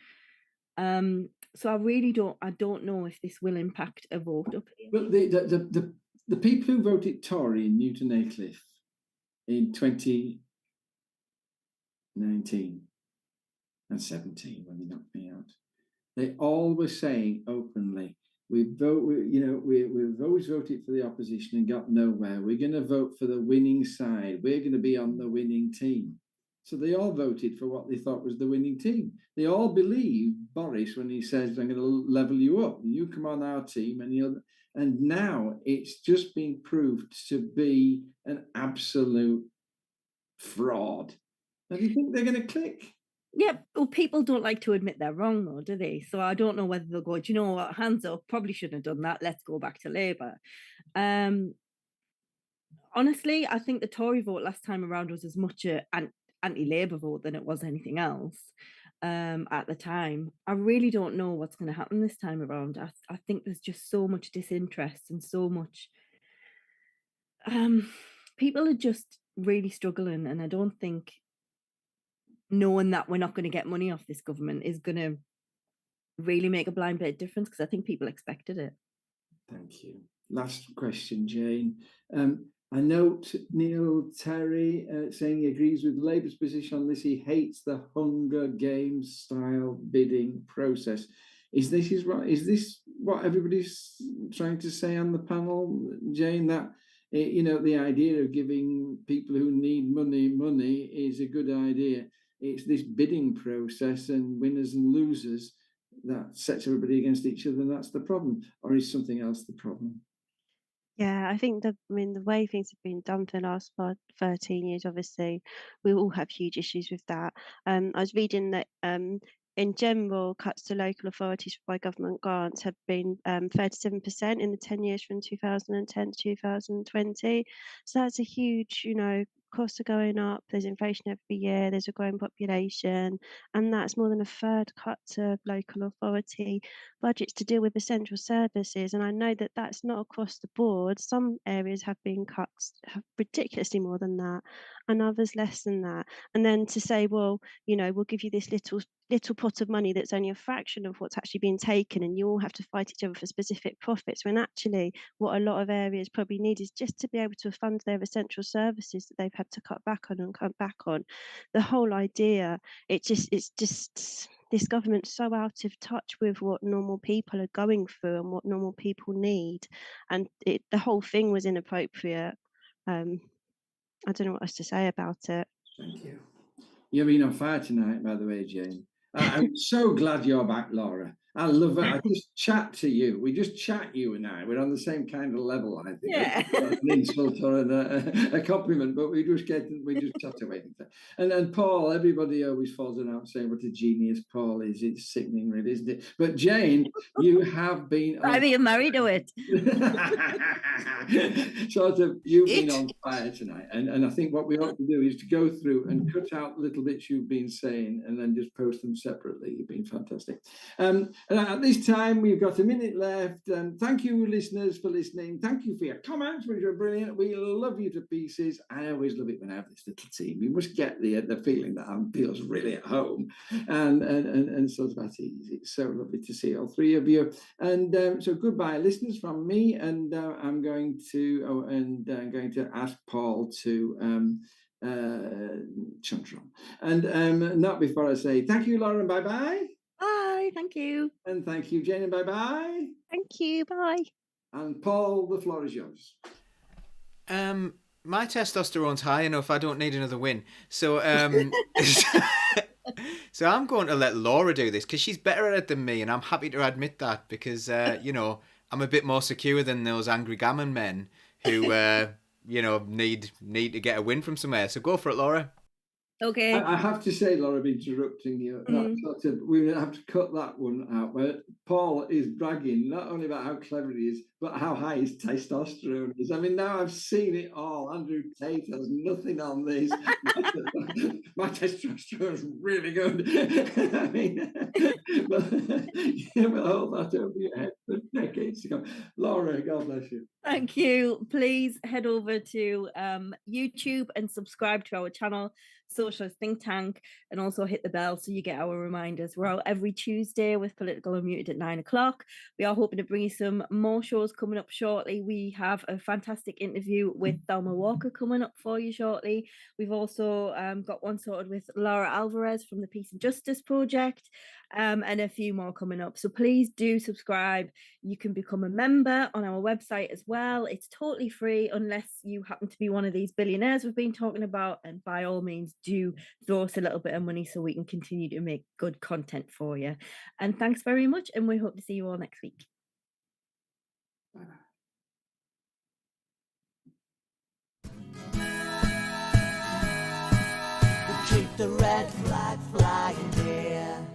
So I don't know if this will impact a vote up here. But the people who voted Tory in Newton Aycliffe in 2019 and 17, when they knocked me out, they all were saying openly, we've always voted for the opposition and got nowhere. We're going to vote for the winning side. We're going to be on the winning team. So they all voted for what they thought was the winning team. They all believe Boris when he says, I'm going to level you up. You come on our team, and now it's just been proved to be an absolute fraud. And do you think they're going to click? Yeah, well, people don't like to admit they're wrong, though, do they? So I don't know whether they'll go, do you know what, hands up, probably shouldn't have done that. Let's go back to Labour. Honestly, I think the Tory vote last time around was as much an anti-Labour vote than it was anything else at the time. I really don't know what's going to happen this time around. I think there's just so much disinterest and so much... people are just really struggling, and I don't think knowing that we're not going to get money off this government is going to really make a blind bit of difference, because I think people expected it. Thank you. Last question, Jane. I note Neil Terry saying he agrees with Labour's position on this. He hates the Hunger Games style bidding process. Is this what everybody's trying to say on the panel, Jane? That the idea of giving people who need money is a good idea. It's this bidding process and winners and losers that sets everybody against each other, and that's the problem. Or is something else the problem? Yeah, I think the way things have been done for the last 13 years, obviously, we all have huge issues with that. I was reading that in general, cuts to local authorities by government grants have been 37% in the 10 years from 2010 to 2020. So that's a huge, costs are going up, there's inflation every year, there's a growing population, and that's more than a third cut to local authority budgets to deal with essential services. And I know that that's not across the board. Some areas have been cut ridiculously more than that, and others less than that. And then to say, well, we'll give you this little pot of money that's only a fraction of what's actually being taken, and you all have to fight each other for specific profits, when actually what a lot of areas probably need is just to be able to fund their essential services that they've had to cut back on and cut back on. The whole idea, it's just this government's so out of touch with what normal people are going through and what normal people need, and the whole thing was inappropriate. I don't know what else to say about it. Thank you. You've been on fire tonight, by the way, Jane. I'm so glad you're back, Laura. I love it. I just chat to you. We just chat, you and I. We're on the same kind of level, I think. Yeah. An insult or a compliment, but we just chat away. And Paul, everybody always falls out saying what a genius Paul is. It's sickening, really, isn't it? But Jane, you have been I think I'm married to it. sort of, you've been on fire tonight, and I think what we ought to do is to go through and cut out little bits you've been saying and then just post them separately. You've been fantastic. And at this time, we've got a minute left. Thank you, listeners, for listening. Thank you for your comments, which are brilliant. We love you to pieces. I always love it when I have this little team. You must get the feeling that I feels really at home and sort of at ease. It's so lovely to see all three of you. And so goodbye, listeners, from me. And I'm going to ask Paul to chunt on. And not before I say thank you, Lauren. Bye bye. Bye. Thank you. And thank you, Jane. Bye bye. Thank you. Bye. And Paul, the floor is yours. My testosterone's high enough. I don't need another win. So so I'm going to let Laura do this because she's better at it than me, and I'm happy to admit that because you know, I'm a bit more secure than those angry gammon men who you know, need to get a win from somewhere. So go for it, Laura. Okay. I have to say, Laura, I'm interrupting you. We have to cut that one out. Where Paul is bragging not only about how clever he is, but how high his testosterone is. I mean, now I've seen it all. Andrew Tate has nothing on this. My testosterone is really good. I mean, we'll hold that over your head for decades to come. Laura, God bless you. Thank you. Please head over to YouTube and subscribe to our channel, Socialist Think Tank, and also hit the bell so you get our reminders. We're out every Tuesday with Political Unmuted at 9 o'clock. We are hoping to bring you some more shows coming up shortly. We have a fantastic interview with Thelma Walker coming up for you shortly. We've also got one sorted with Laura Alvarez from the Peace and Justice Project, and a few more coming up. So please do subscribe. You can become a member on our website as well. It's totally free unless you happen to be one of these billionaires we've been talking about, and by all means do throw us a little bit of money so we can continue to make good content for you. And thanks very much, and we hope to see you all next week. Keep the red flag flying there.